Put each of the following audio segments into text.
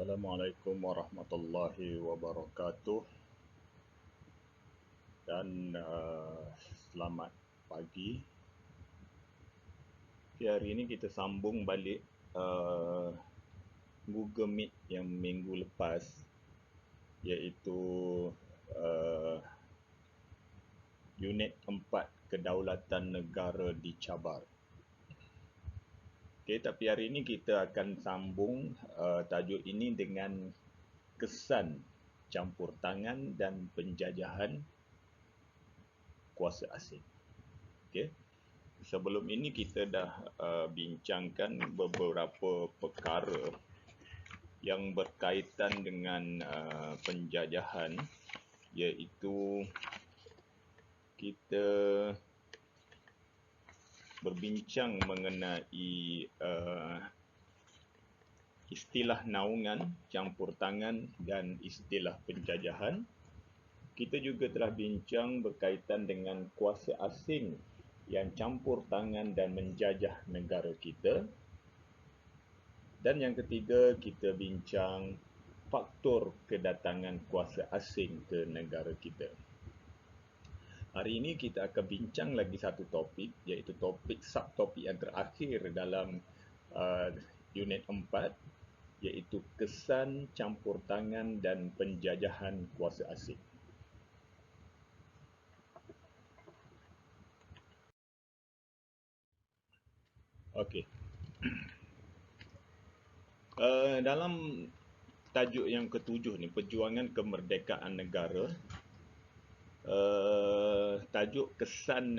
Assalamualaikum warahmatullahi wabarakatuh dan selamat pagi. Okay, hari ini kita sambung balik Google Meet yang minggu lepas, iaitu unit 4 Kedaulatan Negara dicabar. Okay, tapi hari ini kita akan sambung tajuk ini dengan kesan campur tangan dan penjajahan kuasa asing. Okay. Sebelum ini kita dah bincangkan beberapa perkara yang berkaitan dengan penjajahan, iaitu kita berbincang mengenai istilah naungan, campur tangan dan istilah penjajahan. Kita juga telah bincang berkaitan dengan kuasa asing yang campur tangan dan menjajah negara kita. Dan yang ketiga, kita bincang faktor kedatangan kuasa asing ke negara kita. Hari ini kita akan bincang lagi satu topik, iaitu topik subtopik yang terakhir dalam unit 4, iaitu kesan campur tangan dan penjajahan kuasa asing. Okey. Dalam tajuk yang ketujuh ni, perjuangan kemerdekaan negara, tajuk kesan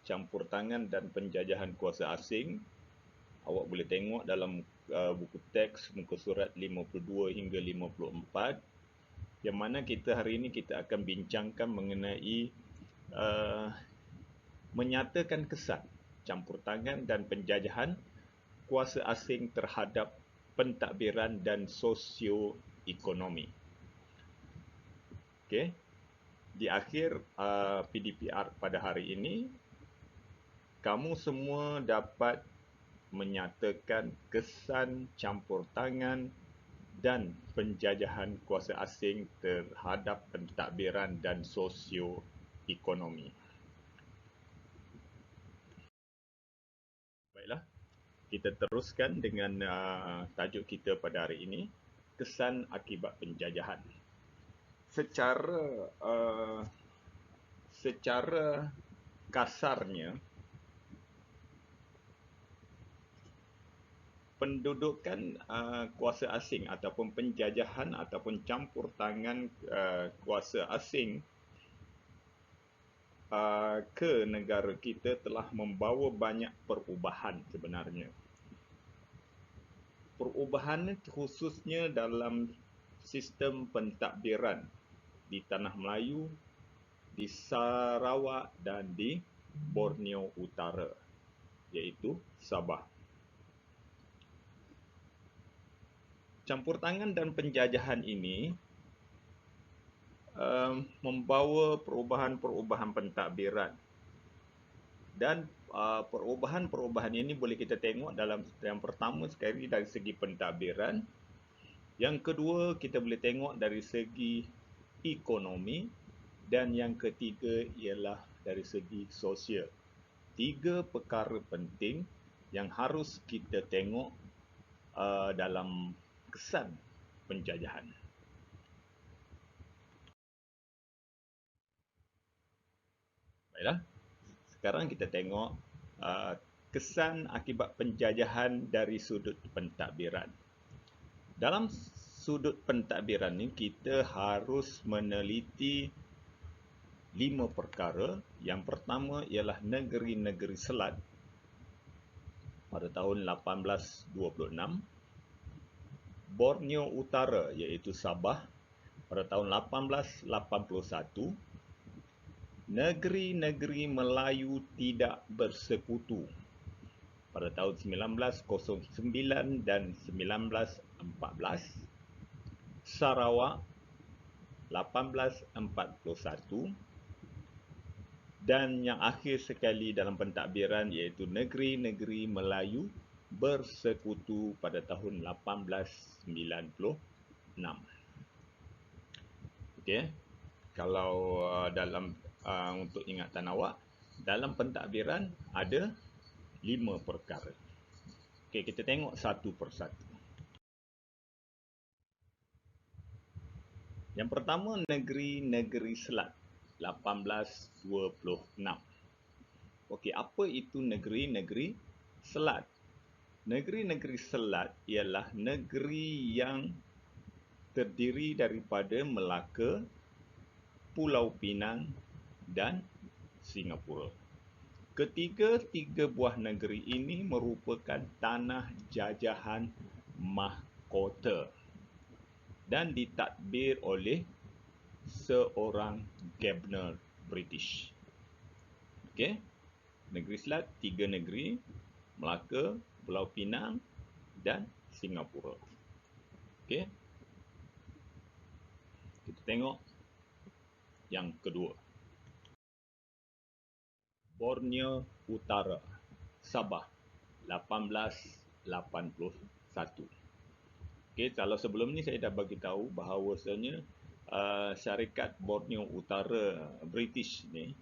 campur tangan dan penjajahan kuasa asing, awak boleh tengok dalam buku teks muka surat 52 hingga 54, yang mana kita hari ini kita akan bincangkan mengenai menyatakan kesan campur tangan dan penjajahan kuasa asing terhadap pentadbiran dan sosioekonomi. Okey. Di akhir PDPR pada hari ini, kamu semua dapat menyatakan kesan campur tangan dan penjajahan kuasa asing terhadap pentadbiran dan sosioekonomi. Baiklah, kita teruskan dengan tajuk kita pada hari ini, kesan akibat penjajahan. Secara kasarnya, pendudukan kuasa asing ataupun penjajahan ataupun campur tangan kuasa asing ke negara kita telah membawa banyak perubahan sebenarnya. Perubahan khususnya dalam sistem pentadbiran di Tanah Melayu, di Sarawak dan di Borneo Utara, iaitu Sabah. Campur tangan dan penjajahan ini membawa perubahan-perubahan pentadbiran. Dan perubahan-perubahan ini boleh kita tengok dalam yang pertama sekali dari segi pentadbiran. Yang kedua, kita boleh tengok dari segi ekonomi. Dan yang ketiga ialah dari segi sosial. 3 perkara penting yang harus kita tengok dalam kesan penjajahan. Baiklah, sekarang kita tengok kesan akibat penjajahan dari sudut pentadbiran. Dalam sudut pentadbiran ni, kita harus meneliti 5 perkara. Yang pertama ialah negeri-negeri Selat pada tahun 1826, Borneo Utara iaitu Sabah pada tahun 1881, negeri-negeri Melayu tidak bersekutu pada tahun 1909 dan 1914, Sarawak 1841, dan yang akhir sekali dalam pentadbiran iaitu negeri-negeri Melayu bersekutu pada tahun 1890 Okey. Kalau dalam untuk ingatan awak, dalam pentadbiran ada 5 perkara. Okey, kita tengok satu persatu. Yang pertama, negeri-negeri selat 1826. Okey, apa itu negeri-negeri selat? Negeri-negeri selat ialah negeri yang terdiri daripada Melaka, Pulau Pinang dan Singapura. Ketiga-tiga buah negeri ini merupakan tanah jajahan mahkota dan ditadbir oleh seorang Governor British. Okey. Negeri Selat, 3 negeri, Melaka, Pulau Pinang dan Singapura. Okey. Kita tengok yang kedua. Borneo Utara, Sabah, 1881. Okey, kalau sebelum ni saya dah bagi tahu bahawasanya syarikat Borneo Utara British ni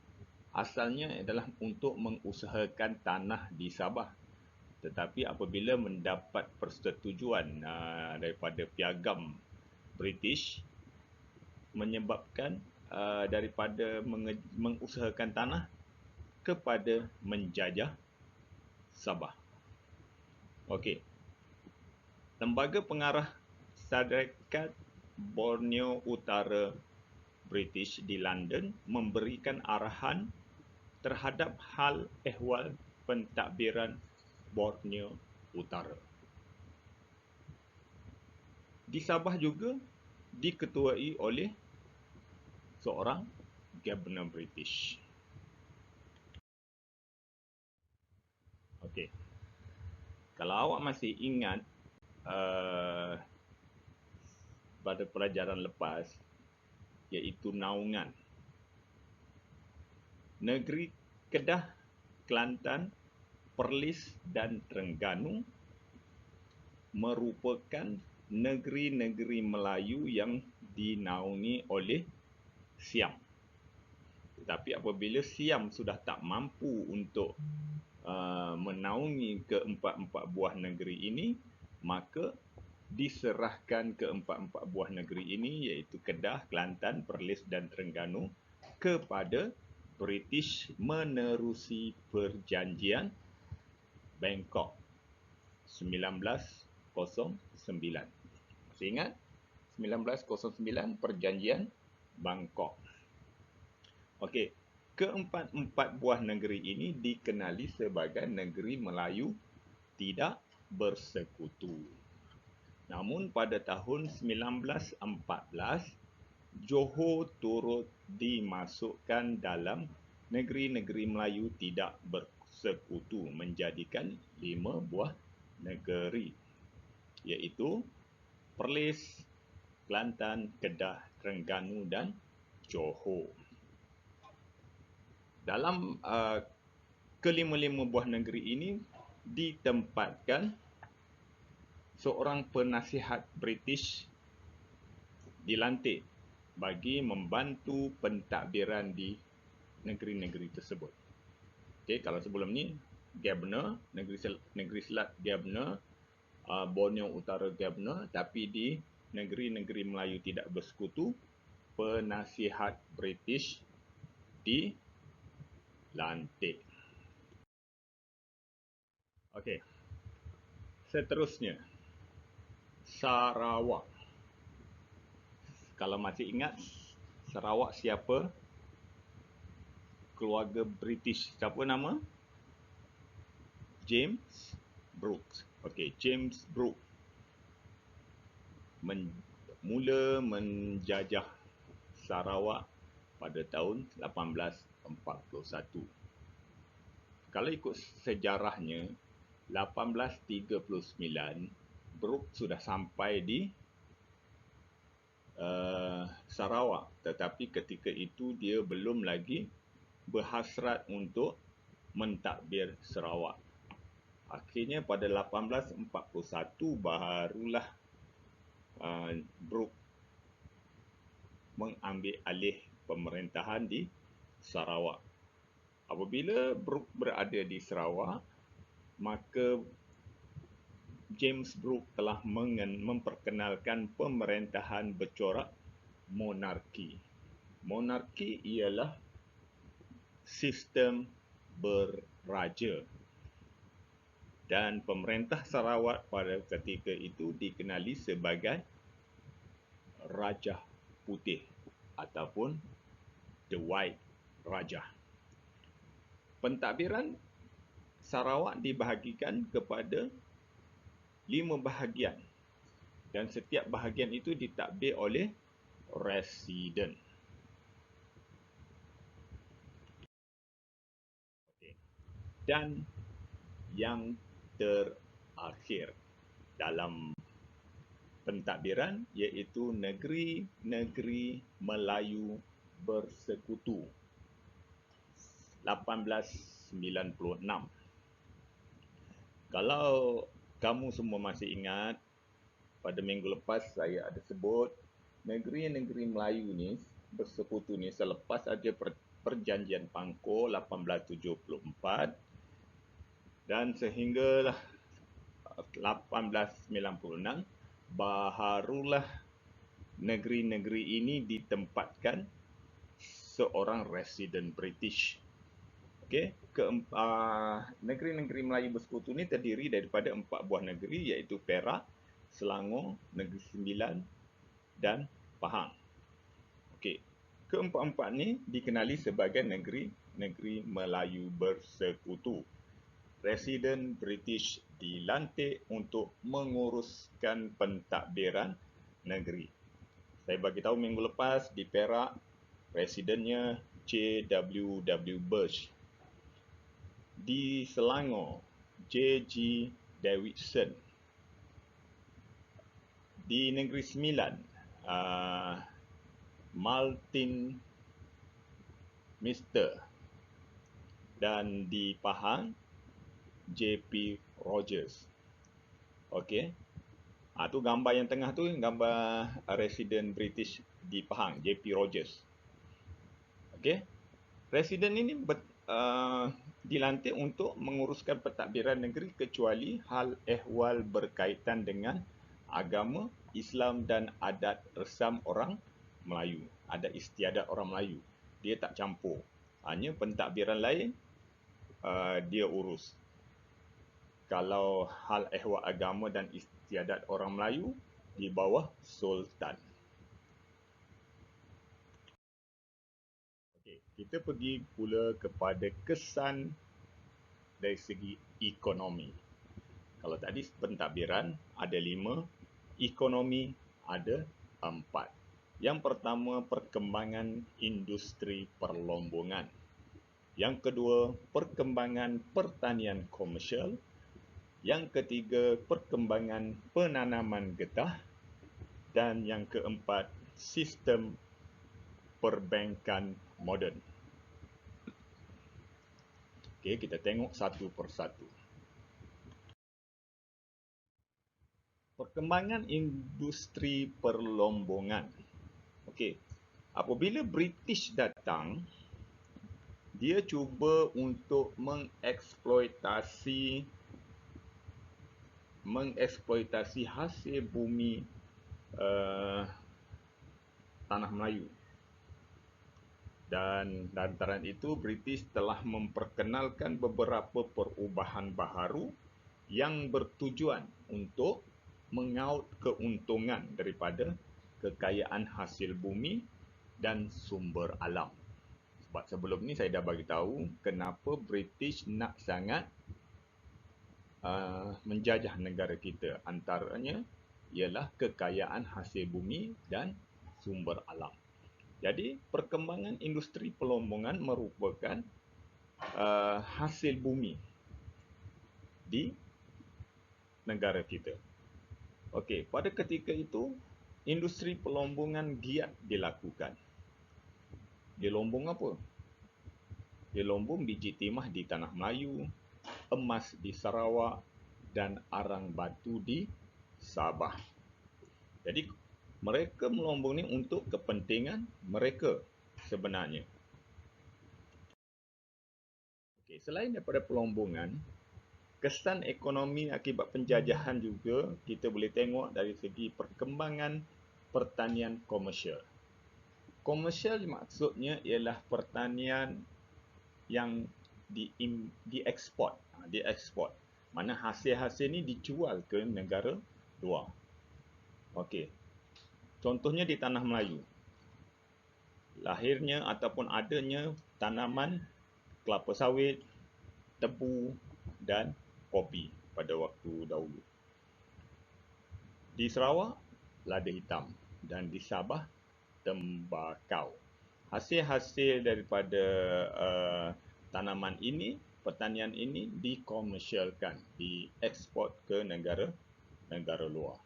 asalnya adalah untuk mengusahakan tanah di Sabah. Tetapi apabila mendapat persetujuan daripada piagam British, menyebabkan daripada mengusahakan tanah kepada menjajah Sabah. Okey. Lembaga pengarah Syarikat Borneo Utara British di London memberikan arahan terhadap hal ehwal pentadbiran Borneo Utara. Di Sabah juga diketuai oleh seorang Governor British. Okey. Kalau awak masih ingat pada pelajaran lepas, iaitu naungan. Negeri Kedah, Kelantan, Perlis dan Terengganu merupakan negeri-negeri Melayu yang dinaungi oleh Siam. Tetapi apabila Siam sudah tak mampu untuk menaungi keempat-empat buah negeri ini, maka diserahkan keempat-empat buah negeri ini, iaitu Kedah, Kelantan, Perlis dan Terengganu kepada British menerusi perjanjian Bangkok 1909. Masih ingat? 1909 perjanjian Bangkok. Okey, keempat-empat buah negeri ini dikenali sebagai negeri Melayu tidak bersekutu. Namun pada tahun 1914, Johor turut dimasukkan dalam negeri-negeri Melayu tidak bersekutu, menjadikan 5 buah negeri, iaitu Perlis, Kelantan, Kedah, Terengganu dan Johor. Dalam kelima-lima buah negeri ini ditempatkan seorang penasihat British dilantik bagi membantu pentadbiran di negeri-negeri tersebut. Okey, kalau sebelum ni Governor, Negeri Selat Governor, Borneo Utara Governor, tapi di negeri-negeri Melayu tidak bersekutu, penasihat British dilantik. Okey. Seterusnya, Sarawak. Kalau masih ingat, Sarawak siapa? Keluarga British. Siapa nama? James Brooke. Okey, James Brooke mula menjajah Sarawak pada tahun 1841. Kalau ikut sejarahnya, 1839 Brooke sudah sampai di Sarawak, tetapi ketika itu dia belum lagi berhasrat untuk mentadbir Sarawak. Akhirnya pada 1841 barulah Brooke mengambil alih pemerintahan di Sarawak. Apabila Brooke berada di Sarawak, maka James Brooke telah memperkenalkan pemerintahan bercorak monarki. Monarki ialah sistem beraja. Dan pemerintah Sarawak pada ketika itu dikenali sebagai Raja Putih ataupun The White Raja. Pentadbiran Sarawak dibahagikan kepada 5 bahagian dan setiap bahagian itu ditadbir oleh residen. Dan yang terakhir dalam pentadbiran iaitu Negeri-Negeri Melayu Bersekutu 1896. Kalau kamu semua masih ingat, pada minggu lepas saya ada sebut negeri-negeri Melayu ni bersekutu ni selepas ada perjanjian Pangkor 1874 dan sehinggalah 1896 baharulah negeri-negeri ini ditempatkan seorang residen British. Okey, negeri-negeri Melayu Bersekutu ini terdiri daripada 4 buah negeri iaitu Perak, Selangor, Negeri Sembilan dan Pahang. Okey, keempat-empat ni dikenali sebagai negeri-negeri Melayu Bersekutu. Residen British dilantik untuk menguruskan pentadbiran negeri. Saya bagi tahu minggu lepas di Perak, residennya J.W.W. Birch. Di Selangor, J.G. Davidson. Di Negeri Sembilan, Martin Mister. Dan di Pahang, J.P. Rogers. Okey. Tu gambar yang tengah tu gambar residen British di Pahang, J.P. Rogers. Okey. Residen ini dilantik untuk menguruskan pentadbiran negeri kecuali hal ehwal berkaitan dengan agama, Islam dan adat resam orang Melayu. Adat istiadat orang Melayu. Dia tak campur. Hanya pentadbiran lain dia urus. Kalau hal ehwal agama dan istiadat orang Melayu di bawah Sultan. Okey, kita pergi pula kepada kesan dari segi ekonomi. Kalau tadi pentadbiran ada 5, ekonomi ada 4. Yang pertama, perkembangan industri perlombongan. Yang kedua, perkembangan pertanian komersial. Yang ketiga, perkembangan penanaman getah. Dan yang keempat, sistem perbankan moden. Okey, kita tengok satu persatu. Perkembangan industri perlombongan. Okey, apabila British datang, dia cuba untuk mengeksploitasi hasil bumi tanah Melayu. Dan lantaran itu British telah memperkenalkan beberapa perubahan baharu yang bertujuan untuk mengaut keuntungan daripada kekayaan hasil bumi dan sumber alam. Sebab sebelum ni saya dah bagi tahu kenapa British nak sangat menjajah negara kita. Antaranya ialah kekayaan hasil bumi dan sumber alam. Jadi perkembangan industri perlombongan merupakan hasil bumi di negara kita. Okey, pada ketika itu industri perlombongan giat dilakukan. Dilombong apa? Dilombong biji timah di Tanah Melayu, emas di Sarawak dan arang batu di Sabah. Jadi Mereka melombong ni untuk kepentingan mereka sebenarnya. Okey, selain daripada pelombongan, kesan ekonomi akibat penjajahan juga kita boleh tengok dari segi perkembangan pertanian komersial. Komersial maksudnya ialah pertanian yang dieksport. Dieksport. Mana hasil-hasil ni dijual ke negara luar. Okey. Contohnya di tanah Melayu. Lahirnya ataupun adanya tanaman kelapa sawit, tebu dan kopi pada waktu dahulu. Di Sarawak, lada hitam dan di Sabah, tembakau. Hasil-hasil daripada tanaman ini, pertanian ini dikomersialkan, dieksport ke negara luar.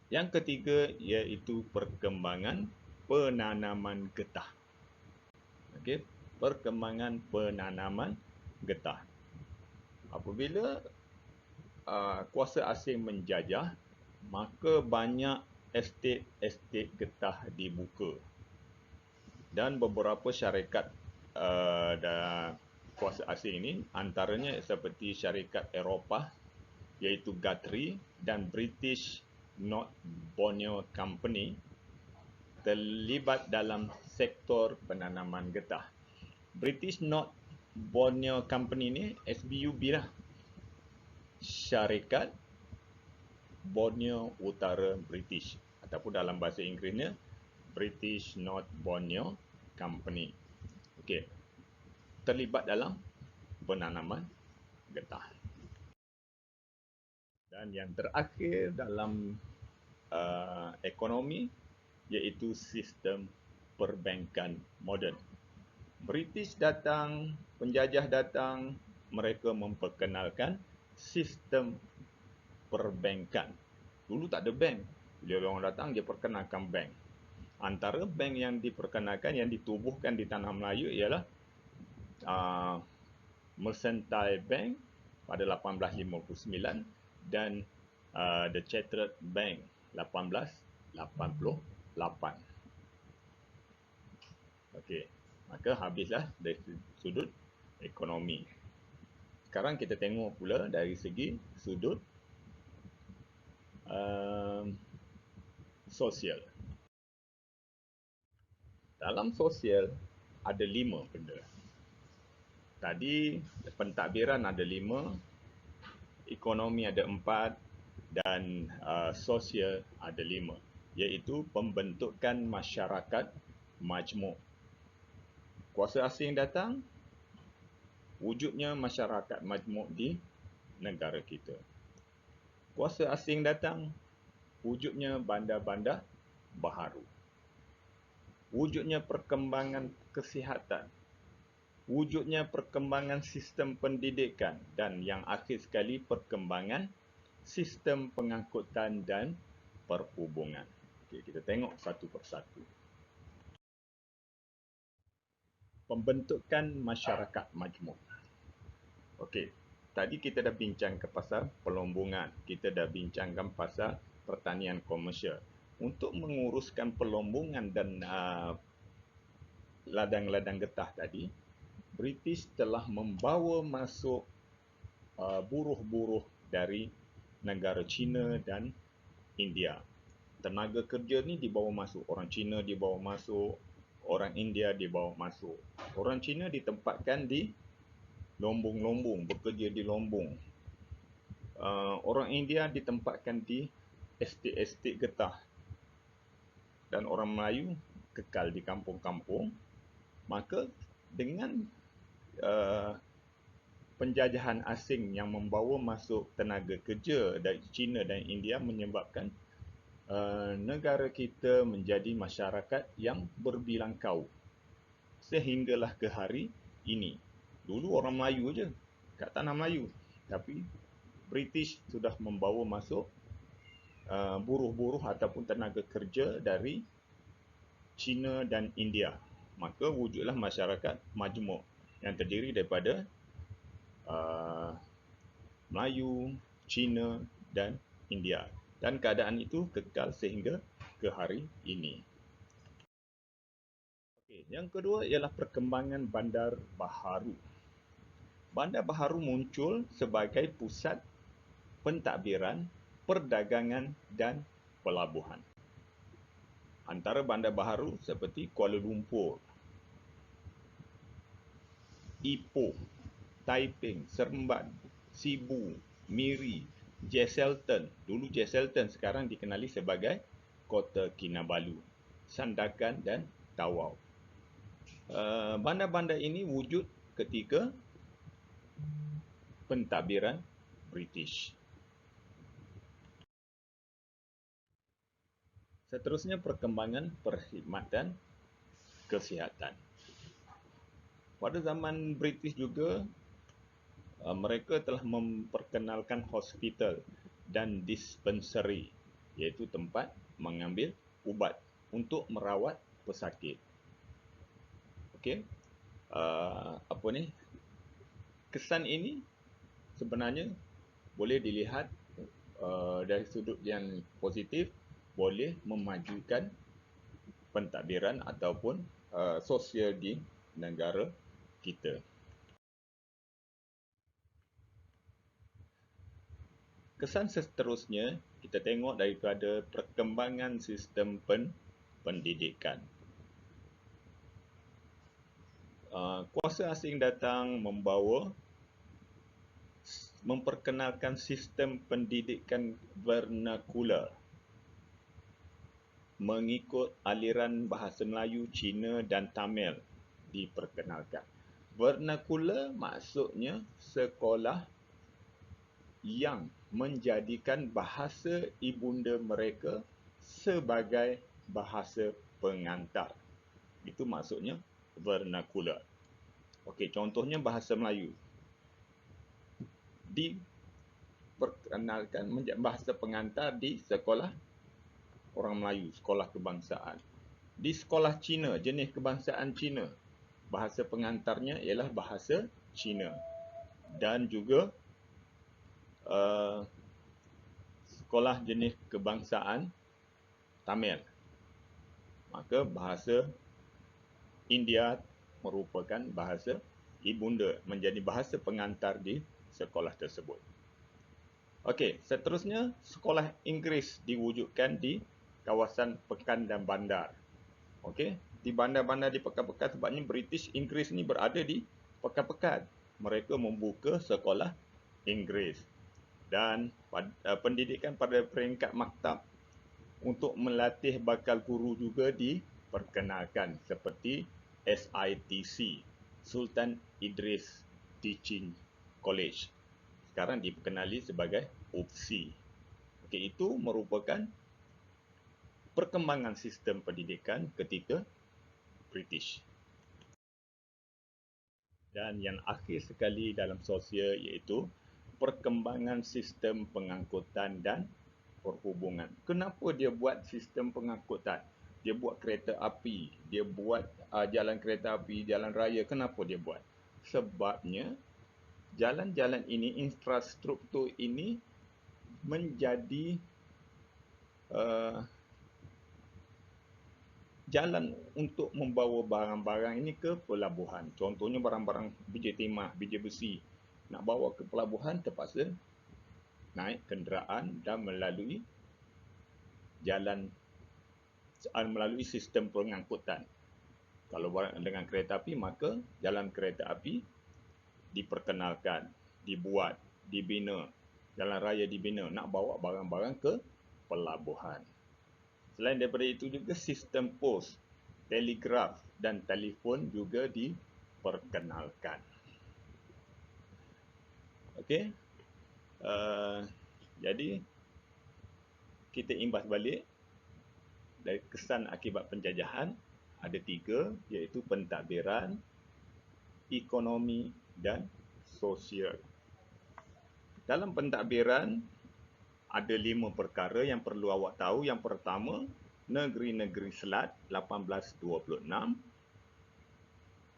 Yang ketiga iaitu perkembangan penanaman getah. Okey, perkembangan penanaman getah. Apabila kuasa asing menjajah, maka banyak estet-estet getah dibuka. Dan beberapa syarikat kuasa asing ini, antaranya seperti syarikat Eropah, iaitu Guthrie dan British North Borneo Company, terlibat dalam sektor penanaman getah. British North Borneo Company ni SBUB lah. Syarikat Borneo Utara British, ataupun dalam bahasa Inggerisnya British North Borneo Company. Okey. Terlibat dalam penanaman getah. Dan yang terakhir dalam ekonomi iaitu sistem perbankan moden. British datang, penjajah datang, mereka memperkenalkan sistem perbankan. Dulu tak ada bank. Bila orang datang, dia perkenalkan bank. Antara bank yang diperkenalkan, yang ditubuhkan di tanah Melayu ialah Mercantile Bank pada 1859 dan The Chartered Bank 1888. Okey, maka habislah dari sudut ekonomi. Sekarang kita tengok pula dari segi sudut sosial. Dalam sosial ada 5 benda. Tadi pentadbiran ada 5, ekonomi ada 4 dan sosial ada 5, iaitu pembentukan masyarakat majmuk. Kuasa asing datang, wujudnya masyarakat majmuk di negara kita. Kuasa asing datang, wujudnya bandar-bandar baharu. Wujudnya perkembangan kesihatan. Wujudnya perkembangan sistem pendidikan. Dan yang akhir sekali, perkembangan sistem pengangkutan dan perhubungan. Okey, kita tengok satu persatu. Pembentukan masyarakat majmuk. Okey, tadi kita dah bincangkan pasal pelombongan. Kita dah bincangkan pasal pertanian komersial. Untuk menguruskan pelombongan dan ladang-ladang getah tadi, British telah membawa masuk buruh-buruh dari negara China dan India. Tenaga kerja ni dibawa masuk. Orang China dibawa masuk, orang India dibawa masuk. Orang China ditempatkan di lombong-lombong, bekerja di lombong. Orang India ditempatkan di estet-estet getah. Dan orang Melayu kekal di kampung-kampung. Maka dengan penjajahan asing yang membawa masuk tenaga kerja dari China dan India menyebabkan negara kita menjadi masyarakat yang berbilang kaum. Sehinggalah ke hari ini. Dulu orang Melayu je kat tanah Melayu. Tapi British sudah membawa masuk buruh-buruh ataupun tenaga kerja dari China dan India. Maka wujudlah masyarakat majmuk yang terdiri daripada Melayu, China dan India. Dan keadaan itu kekal sehingga ke hari ini. Okey, yang kedua ialah perkembangan bandar baharu. Bandar baharu muncul sebagai pusat pentadbiran, perdagangan dan pelabuhan. Antara bandar baharu seperti Kuala Lumpur, Ipoh, Taiping, Seremban, Sibu, Miri, Jesselton. Dulu Jesselton, sekarang dikenali sebagai Kota Kinabalu, Sandakan dan Tawau. Bandar-bandar ini wujud ketika pentadbiran British. Seterusnya perkembangan perkhidmatan kesihatan. Pada zaman British juga, mereka telah memperkenalkan hospital dan dispensary, iaitu tempat mengambil ubat untuk merawat pesakit. Okey. Kesan ini sebenarnya boleh dilihat dari sudut yang positif, boleh memajukan pentadbiran ataupun sosial di negara kita. Kesan seterusnya, kita tengok daripada perkembangan sistem pendidikan. Kuasa asing datang memperkenalkan sistem pendidikan vernakular mengikut aliran bahasa Melayu, Cina dan Tamil diperkenalkan. Vernakular maksudnya sekolah yang menjadikan bahasa ibunda mereka sebagai bahasa pengantar. Itu maksudnya vernakular. Okey, contohnya bahasa Melayu. Diperkenalkan menjadi bahasa pengantar di sekolah orang Melayu, sekolah kebangsaan. Di sekolah Cina, jenis kebangsaan Cina, bahasa pengantarnya ialah bahasa Cina. Dan juga sekolah jenis kebangsaan Tamil. Maka bahasa India merupakan bahasa ibunda, menjadi bahasa pengantar di sekolah tersebut. Okey, seterusnya sekolah Inggeris diwujudkan di kawasan pekan dan bandar. Okey, di bandar-bandar di pekan-pekan, sebabnya British Inggeris ni berada di pekan-pekan. Mereka membuka sekolah Inggeris. Dan pendidikan pada peringkat maktab untuk melatih bakal guru juga diperkenalkan seperti SITC, Sultan Idris Teaching College. Sekarang dikenali sebagai UPSI. Okey, itu merupakan perkembangan sistem pendidikan ketika British. Dan yang akhir sekali dalam sosial iaitu perkembangan sistem pengangkutan dan perhubungan. Kenapa dia buat sistem pengangkutan? Dia buat kereta api, dia buat jalan kereta api, jalan raya. Kenapa dia buat? Sebabnya jalan-jalan ini, infrastruktur ini menjadi jalan untuk membawa barang-barang ini ke pelabuhan. Contohnya barang-barang biji timah, biji besi. Nak bawa ke pelabuhan terpaksa naik kenderaan dan melalui sistem pengangkutan. Kalau dengan kereta api, maka jalan kereta api diperkenalkan, dibuat, dibina. Jalan raya dibina, nak bawa barang-barang ke pelabuhan. Selain daripada itu juga sistem pos, telegraf dan telefon juga diperkenalkan. Okey. Jadi kita imbas balik dari kesan akibat penjajahan ada 3, iaitu pentadbiran, ekonomi dan sosial. Dalam pentadbiran ada 5 perkara yang perlu awak tahu. Yang pertama, Negeri-Negeri Selat 1826,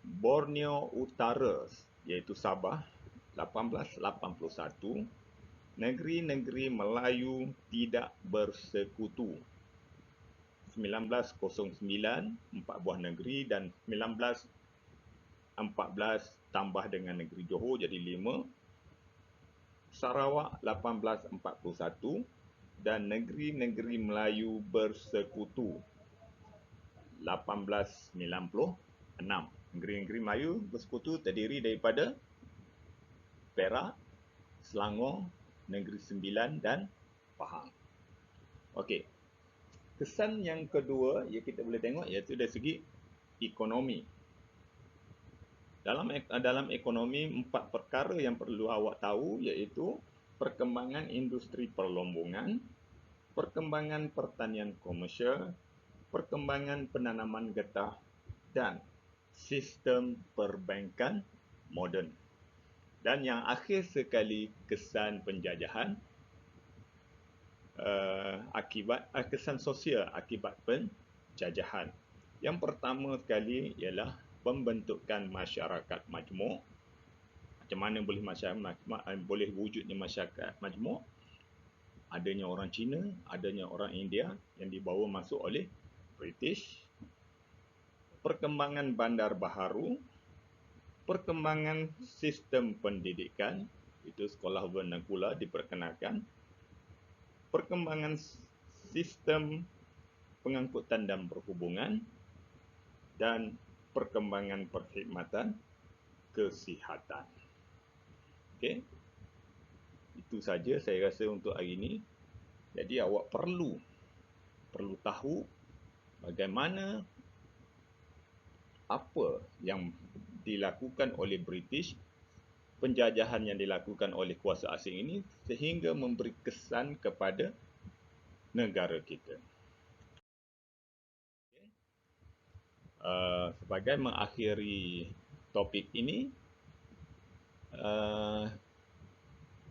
Borneo Utara iaitu Sabah 1881, Negeri-negeri Melayu tidak bersekutu. 1909, 4 buah negeri, dan 1914 tambah dengan negeri Johor jadi 5. Sarawak 1841 dan negeri-negeri Melayu bersekutu 1896. Negeri-negeri Melayu bersekutu terdiri daripada Perak, Selangor, Negeri Sembilan dan Pahang. Okey. Kesan yang kedua yang kita boleh tengok iaitu dari segi ekonomi. Dalam ekonomi, 4 perkara yang perlu awak tahu iaitu perkembangan industri perlombongan, perkembangan pertanian komersial, perkembangan penanaman getah dan sistem perbankan moden. Dan yang akhir sekali, kesan penjajahan, kesan sosial akibat penjajahan. Yang pertama sekali ialah pembentukan masyarakat majmuk. Macam mana boleh wujudnya masyarakat majmuk? Adanya orang Cina, adanya orang India yang dibawa masuk oleh British. Perkembangan bandar baharu, perkembangan sistem pendidikan, itu sekolah vernacular diperkenalkan. Perkembangan sistem pengangkutan dan perhubungan, dan perkembangan perkhidmatan kesihatan. Okey. Itu saja saya rasa untuk hari ini. Jadi awak perlu tahu bagaimana apa yang dilakukan oleh British, penjajahan yang dilakukan oleh kuasa asing ini sehingga memberi kesan kepada negara kita. Sebagai mengakhiri topik ini,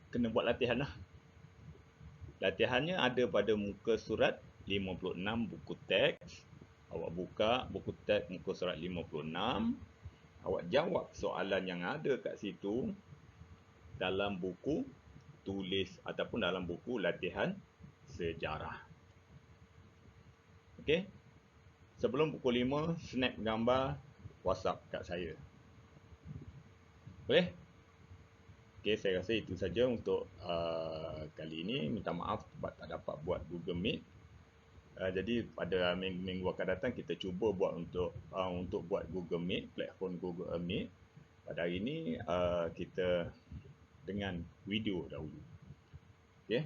kena buat latihan lah. Latihannya ada pada muka surat 56 buku teks. Awak buka buku teks muka surat 56. Awak jawab soalan yang ada kat situ dalam buku tulis ataupun dalam buku latihan sejarah. Okey? Sebelum pukul 5, snap gambar, WhatsApp kat saya. Boleh? Okey, saya rasa itu saja untuk kali ini. Minta maaf sebab tak dapat buat Google Meet. Jadi pada minggu akan datang kita cuba buat untuk buat Google Meet, platform Google Meet. Pada hari ini kita dengan video dahulu. Okey.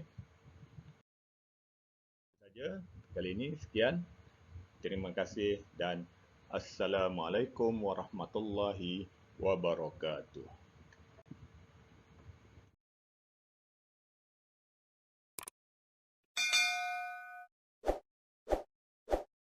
Saja kali ini sekian. Terima kasih dan assalamualaikum warahmatullahi wabarakatuh.